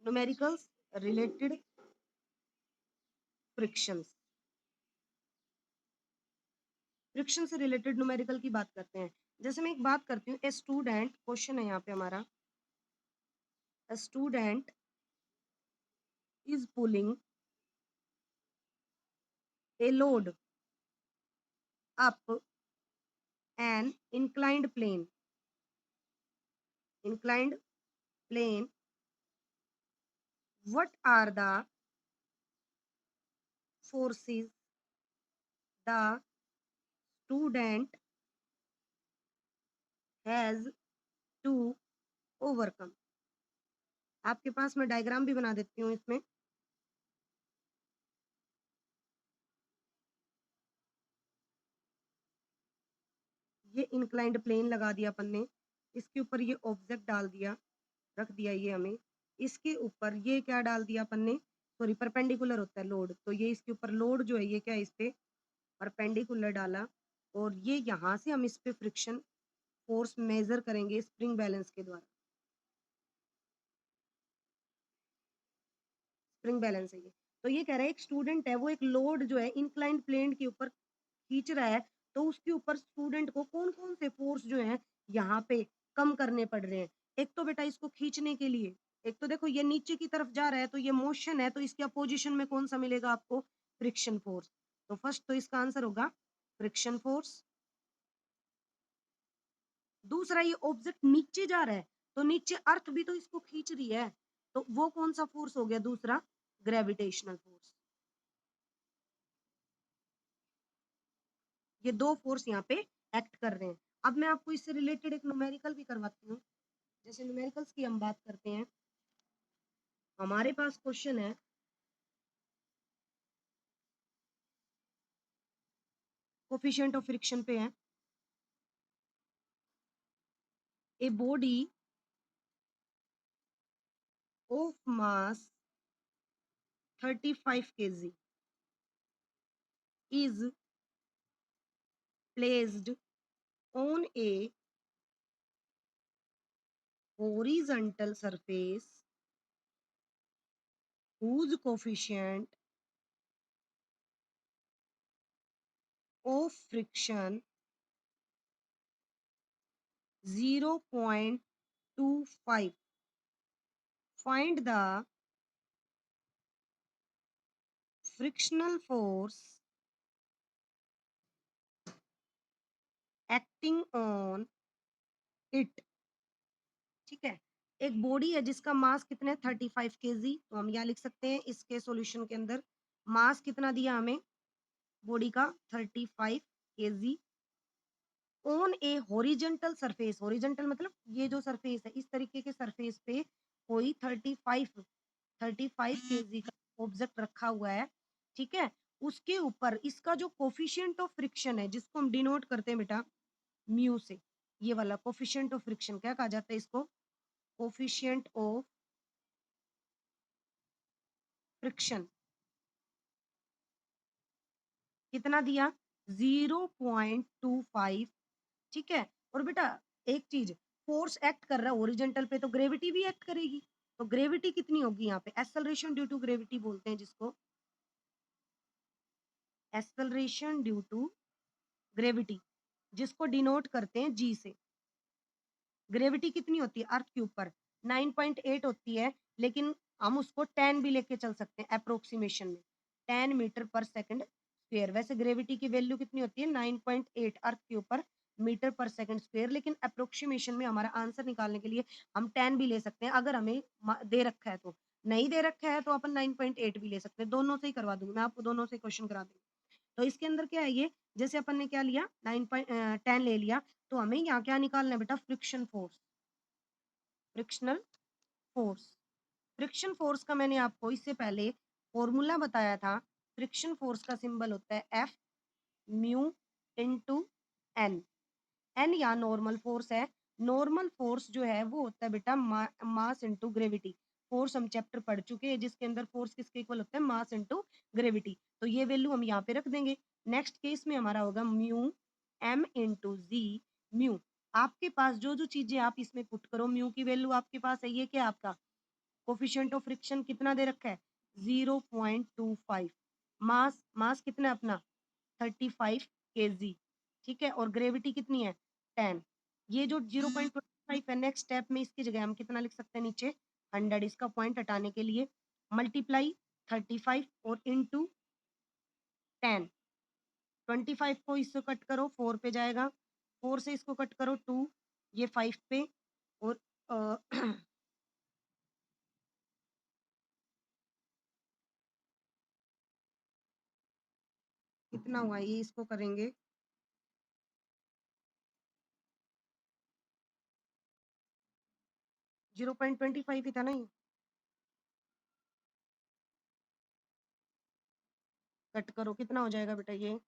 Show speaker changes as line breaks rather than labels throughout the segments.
Numericals related frictions. Friction से related numerical की बात करते हैं। जैसे मैं एक बात करती हूँ, ए स्टूडेंट, क्वेश्चन है यहाँ पे हमारा, a student is pulling a load up an inclined plane. Inclined plane. What are the forces the student has to overcome? आपके पास मैं डायग्राम भी बना देती हूँ इसमें। ये इंक्लाइंड प्लेन लगा दिया अपन ने, इसके ऊपर ये ऑब्जेक्ट डाल दिया, रख दिया ये हमें, इसके ऊपर ये क्या डाल दिया अपन ने, सॉरी परपेंडिकुलर होता है लोड, तो ये इसके ऊपर लोड जो है ये क्या है, इस पे परपेंडिकुलर डाला, और ये यहाँ से हम इस पे फ्रिक्शन फोर्स मेजर करेंगे स्प्रिंग बैलेंस के द्वारा। स्प्रिंग बैलेंस है ये। तो ये कह रहा है एक स्टूडेंट है, वो एक लोड जो है इंक्लाइंड प्लेन के ऊपर खींच रहा है, तो उसके ऊपर स्टूडेंट को कौन कौन से फोर्स जो है यहाँ पे कम करने पड़ रहे हैं। एक तो बेटा इसको खींचने के लिए, एक तो देखो ये नीचे की तरफ जा रहा है, तो ये मोशन है, तो इसके अपोजिशन में कौन सा मिलेगा आपको, फ्रिक्शन फोर्स। तो फर्स्ट तो इसका आंसर होगा फ्रिक्शन फोर्स। दूसरा ये ऑब्जेक्ट नीचे जा रहा है, तो नीचे अर्थ भी तो इसको खींच रही है, तो वो कौन सा फोर्स हो गया, दूसरा ग्रेविटेशनल फोर्स। ये दो फोर्स यहाँ पे एक्ट कर रहे हैं। अब मैं आपको इससे रिलेटेड एक न्यूमेरिकल भी करवाती हूँ। जैसे न्यूमेरिकल्स की हम बात करते हैं, हमारे पास क्वेश्चन है, कोफिशिएंट ऑफ फ्रिक्शन पे है, a body of mass 35 kg is placed on a horizontal surface whose coefficient of friction 0.25. Find the frictional force acting on it. ठीक है, एक बॉडी है जिसका मास कितने 35 kg, तो हम यहाँ लिख सकते हैं इसके सॉल्यूशन के अंदर मास कितना दिया हमें बॉडी का 35 kg on A horizontal surface. Horizontal मतलब ये जो सरफेस है, इस तरीके के सरफेस पे कोई 35 kg का ऑब्जेक्ट रखा हुआ है, ठीक है। उसके ऊपर इसका जो कोफिशिएंट ऑफ फ्रिक्शन है, जिसको हम डिनोट करते हैं बेटा म्यू से, ये वाला कोफिशिएंट ऑफ फ्रिक्शन क्या कहा जाता है इसको, कोफिशिएंट ऑफ फ्रिक्शन कितना दिया 0.25, ठीक है। और बेटा एक चीज, फोर्स एक्ट कर रहा है ओरिजेंटल पे, तो ग्रेविटी भी एक्ट करेगी, तो ग्रेविटी कितनी होगी यहाँ पे, एक्सेलरेशन ड्यू टू ग्रेविटी बोलते हैं जिसको, एक्सेलरेशन ड्यू टू ग्रेविटी, जिसको डिनोट करते हैं जी से। ग्रेविटी कितनी होती है अर्थ के ऊपर 9.8 होती है, लेकिन हम उसको 10 भी लेके चल सकते हैं अप्रोक्सीमेशन में, 10 मीटर पर सेकंड स्क्वायर। वैसे ग्रेविटी की वैल्यू कितनी होती है 9.8 अर्थ के ऊपर मीटर पर सेकंड स्क्वायर, लेकिन अप्रोक्सीमेशन में हमारा आंसर निकालने के लिए हम 10 भी ले सकते हैं, अगर हमें दे रखा है तो। नहीं दे रखा है तो अपन 9.8 भी ले सकते हैं, दोनों से ही करवा दूंगी मैं आपको, दोनों से क्वेश्चन करा दूंगी। तो इसके अंदर क्या है ये, जैसे अपन ने क्या लिया 10 ले लिया, तो हमें यहाँ क्या निकालना है बेटा, friction force, frictional force. Friction force का मैंने आपको इससे पहले फॉर्मूला बताया था, फ्रिक्शन फोर्स का सिंबल होता है F mu into N. N या नॉर्मल फोर्स है, नॉर्मल फोर्स जो है वो होता है बेटा मास इनटू ग्रेविटी। फोर्स हम चैप्टर पढ़ चुके हैं जिसके अंदर फोर्स किसके इक्वल होता है, मास इनटू ग्रेविटी, तो ये वैल्यू हम यहाँ पे रख देंगे। नेक्स्ट केस में हमारा होगा mu am into ji. Mu आपके पास जो जो चीजें आप इसमें पुट करो, म्यू की वैल्यू आपके पास है, ये क्या आपका कोफिशिएंट ऑफ फ्रिक्शन कितना दे रखा है 0.25। मास कितना है अपना 35 kg, ठीक है, और ग्रेविटी कितनी है 10। ये जो 0.25 है, नेक्स्ट स्टेप में इसकी जगह हम कितना लिख सकते हैं नीचे 100, इसका पॉइंट हटाने के लिए मल्टीप्लाई 35 और इनटू 10। 25 को इससे कट करो 4 पे जाएगा, 4 से इसको कट करो 2, ये 5 पे, और कितना हुआ ये, इसको करेंगे 0.25 ही था ना ये, कट करो कितना हो जाएगा बेटा ये,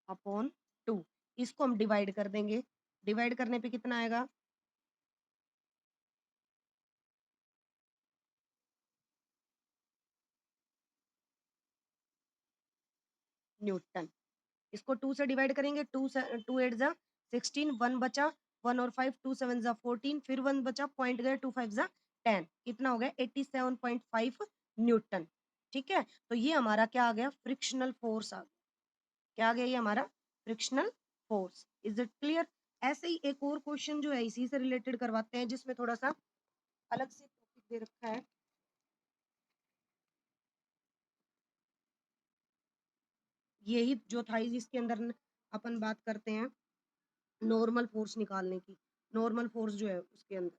अपॉन 2। इसको हम डिवाइड कर देंगे, डिवाइड करने पे कितना आएगा न्यूटन। इसको 2 से डिवाइड करेंगे, 2 8 जा 16, 1 बचा, 1 और 5 2 7 जा 14, फिर 1 बचा, पॉइंट गए 2 5 जा 10, कितना हो गया 87.5 न्यूटन। ठीक है, तो ये हमारा क्या आ गया फ्रिक्शनल फोर्स आ गया। क्या आ गया ये हमारा frictional force. Is it clear? ऐसे ही एक और क्वेश्चन जो है इसी से रिलेटेड करवाते हैं, जिसमें थोड़ा सा अलग से टॉपिक दे रखा है। यही जो था इसके अंदर अपन बात करते हैं नॉर्मल फोर्स निकालने की। नॉर्मल फोर्स जो है उसके अंदर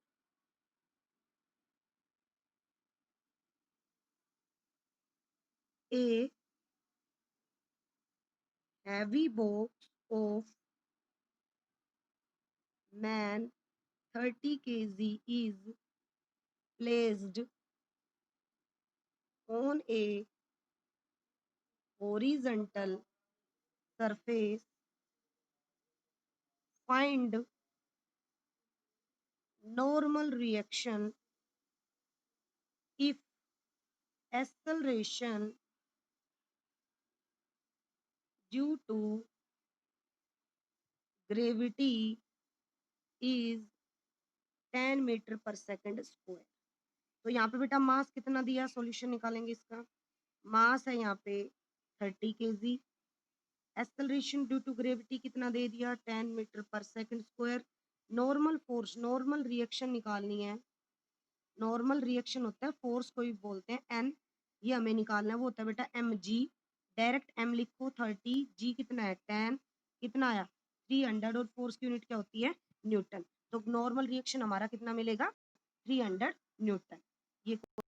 a heavy box of man 30 kg is placed on a horizontal surface. Find normal reaction if acceleration due to gravity is 10 metre per second square. तो यहाँ पे बेटा मास कितना दिया, सॉल्यूशन निकालेंगे इसका। मास है यहाँ पे 30 kg, acceleration due to gravity कितना दे दिया 10 metre per second square. Normal force, normal reaction निकालनी है। नॉर्मल रिएक्शन होता है फोर्स को भी बोलते हैं एन, ये हमें निकालना है, वो होता है बेटा एम जी। डायरेक्ट एम लिखो 30, जी कितना है 10, कितना आया 300, और फोर्स की यूनिट क्या होती है न्यूटन। तो नॉर्मल रिएक्शन हमारा कितना मिलेगा 300 न्यूटन। ये